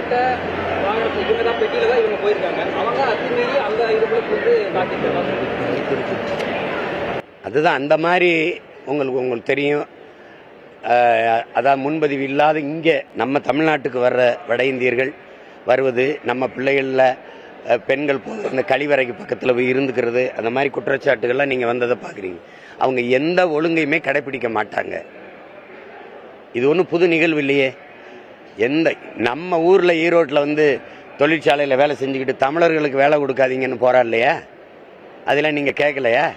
சட்டை வாங்கினது இவங்க தான் பெட்டியில தான் இவங்க போயிருக்காங்க. அவங்க அத்துமீறி அந்த இதுகளுக்கு வந்து காட்டிட்டு அதுதான் அந்த மாதிரி உங்களுக்கு தெரியும். அதான் முன்பதிவு இல்லாத இங்கே நம்ம தமிழ்நாட்டுக்கு வர்ற வட இந்தியர்கள் வருவது, நம்ம பிள்ளைகளில் பெண்கள் போகிற இந்த கழிவறைக்கு பக்கத்தில் போய் இருந்துக்கிறது, அந்த மாதிரி குற்றச்சாட்டுகள்லாம் நீங்கள் வந்ததை பார்க்குறீங்க. அவங்க எந்த ஒழுங்கையுமே கடைப்பிடிக்க மாட்டாங்க. இது ஒன்றும் புது நிகழ்வு இல்லையே. நம்ம ஊரில் ஈரோட்டில் வந்து தொழிற்சாலையில் வேலை செஞ்சுக்கிட்டு தமிழர்களுக்கு வேலை கொடுக்காதீங்கன்னு போகிறார் இல்லையா, அதெல்லாம் நீங்கள் கேட்கலையா?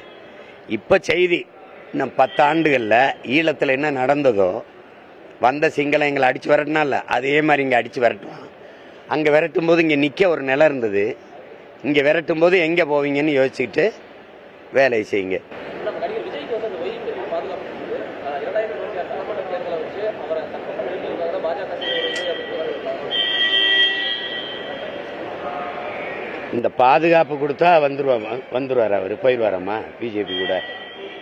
இப்போ செய்தி இன்னும் 10 ஆண்டுகளில் ஈழத்தில் என்ன நடந்ததோ, வந்த சிங்களம் எங்களை அடித்து விரட்டினால அதே மாதிரி இங்கே அடித்து விரட்டுவான். அங்கே விரட்டும் போது இங்கே நிற்க ஒரு நிலம் இருந்தது, இங்கே விரட்டும் போது எங்கே போவீங்கன்னு யோசிச்சுக்கிட்டு வேலை செய்யுங்க. இந்த பாதுகாப்பு கொடுத்தா வந்துருவார் அவர், போயிடுவாராம்மா பிஜேபி கூட?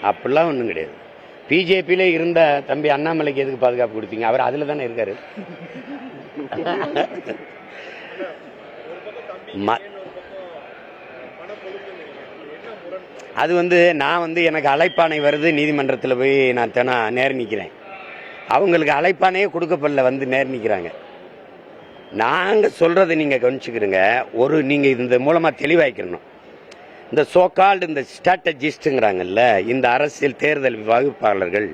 அப்படிலாம் ஒன்றும் கிடையாது. பிஜேபியில இருந்த தம்பி அண்ணாமலைக்கு எதுக்கு பாதுகாப்பு கொடுத்தீங்க? அவர் அதில் தானே இருக்காரு. அது நான் எனக்கு அழைப்பானை வருது, நீதிமன்றத்தில் போய் நான் நேர் நிற்கிறேன். அவங்களுக்கு அழைப்பானையே கொடுக்கப்படல, நேர் நிற்கிறாங்க. நாங்கள் சொல்றதை நீங்கள் கவனிச்சுக்கிறீங்க. நீங்கள் இந்த மூலமாக தெளிவாய்க்கணும். இந்த சோகால்டு இந்த ஸ்ட்ராட்டஜிஸ்ட்டுங்கிறாங்கல்ல, இந்த அரசியல் தேர்தல் வகுப்பாளர்கள்,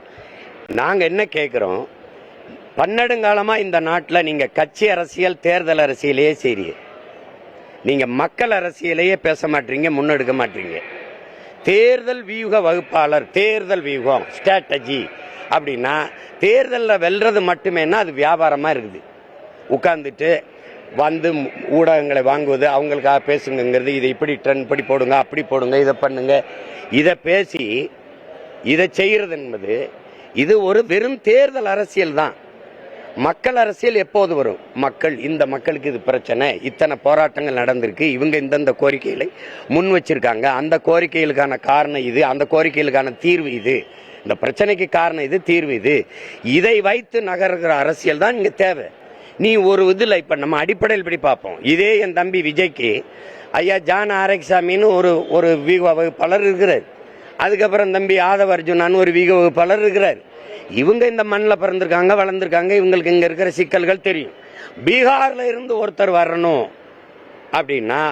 நாங்கள் என்ன கேட்குறோம், பன்னெடுங்காலமாக இந்த நாட்டில் நீங்கள் கட்சி அரசியல் தேர்தல் அரசியலையே செய்றீங்க. நீங்கள் மக்கள் அரசியலையே பேச மாட்டீங்க, முன்னெடுக்க மாட்டீங்க. தேர்தல் வியூக வகுப்பாளர், தேர்தல் வியூகம் ஸ்ட்ராட்டஜி அப்படின்னா தேர்தலில் வெல்றது மட்டுமேனா அது வியாபாரமாக இருக்குது. உட்கார்ந்துட்டு ஊடகங்களை வாங்குவது, அவங்களுக்காக பேசுங்கிறது, இதை இப்படி ட்ரெண்ட் படி போடுங்க, அப்படி போடுங்க, இதை பண்ணுங்க, இதை பேசி இதை செய்யறது என்பது இது ஒரு வெறும் தேர்தல் அரசியல் தான். மக்கள் அரசியல் எப்போது வரும்? இந்த மக்களுக்கு இது பிரச்சனை, இத்தனை போராட்டங்கள் நடந்திருக்கு, இவங்க இந்தந்த கோரிக்கைகளை முன் வச்சிருக்காங்க, அந்த கோரிக்கைகளுக்கான காரணம் இது, அந்த கோரிக்கைகளுக்கான தீர்வு இது, இந்த பிரச்சனைக்கு காரணம் இது, தீர்வு இது, இதை வைத்து நகர்கிற அரசியல் தான் இங்க தேவை. நீ ஒரு இதில் இப்போ நம்ம அடிப்படையில் படி பார்ப்போம். இதே என் தம்பி விஜய்க்கு ஐயா ஜான் ஆரக்சாமின்னு ஒரு வீக வகுப்பாளர் இருக்கிறார். அதுக்கப்புறம் தம்பி ஆதவ அர்ஜுனான்னு ஒரு வீக வகுப்பாளர் இருக்கிறார். இவங்க இந்த மண்ணில் பிறந்திருக்காங்க, வளர்ந்துருக்காங்க, இவங்களுக்கு இங்கே இருக்கிற சிக்கல்கள் தெரியும். பீகார்ல இருந்து ஒருத்தர் வரணும் அப்படின்னா,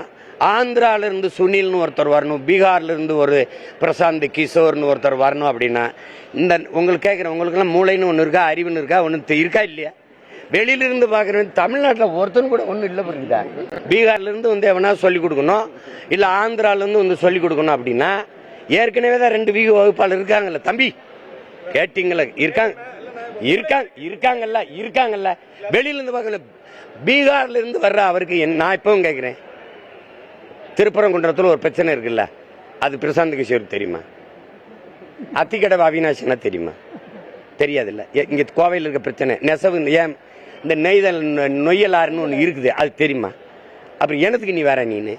ஆந்திரால இருந்து சுனில்னு ஒருத்தர் வரணும், பீகார்ல இருந்து ஒரு பிரசாந்த் கிஷோர்னு ஒருத்தர் வரணும் அப்படின்னா, உங்களுக்கு கேட்குறேன், உங்களுக்குலாம் மூளைன்னு ஒன்று இருக்கா, அறிவுன்னு இருக்கா, ஒன்று இருக்கா இல்லையா? வெளியிலிருந்து பார்க்குறேன், தமிழ்நாட்டில் ஒருத்தரும் கூட ஒன்றும் இல்லை. புரியுதா? பீகார்லேருந்து எவனா சொல்லிக் கொடுக்கணும், இல்லை ஆந்திராலேருந்து சொல்லிக் கொடுக்கணும் அப்படின்னா, ஏற்கனவே தான் 2 வீக வகுப்பாளர் இருக்காங்கல்ல தம்பி, கேட்டீங்களா? இருக்காங்கல்ல. வெளியிலேருந்து பார்க்கல, பீகார்லேருந்து வர்ற அவருக்கு நான் இப்பவும் கேட்குறேன், திருப்பரங்குன்றத்தில் ஒரு பிரச்சனை இருக்குல்ல, அது பிரசாந்த் கிஷோருக்கு தெரியுமா? அத்திக்கடை அவினாஷினா தெரியுமா? தெரியாதுல்ல. இங்கே கோவையில் இருக்க பிரச்சனை நெசவு, ஏன் இந்த நொய்யலாறுன்னு ஒன்று இருக்குது, அது தெரியுமா? அப்புறம் எனத்துக்கு நீ வேற நீனு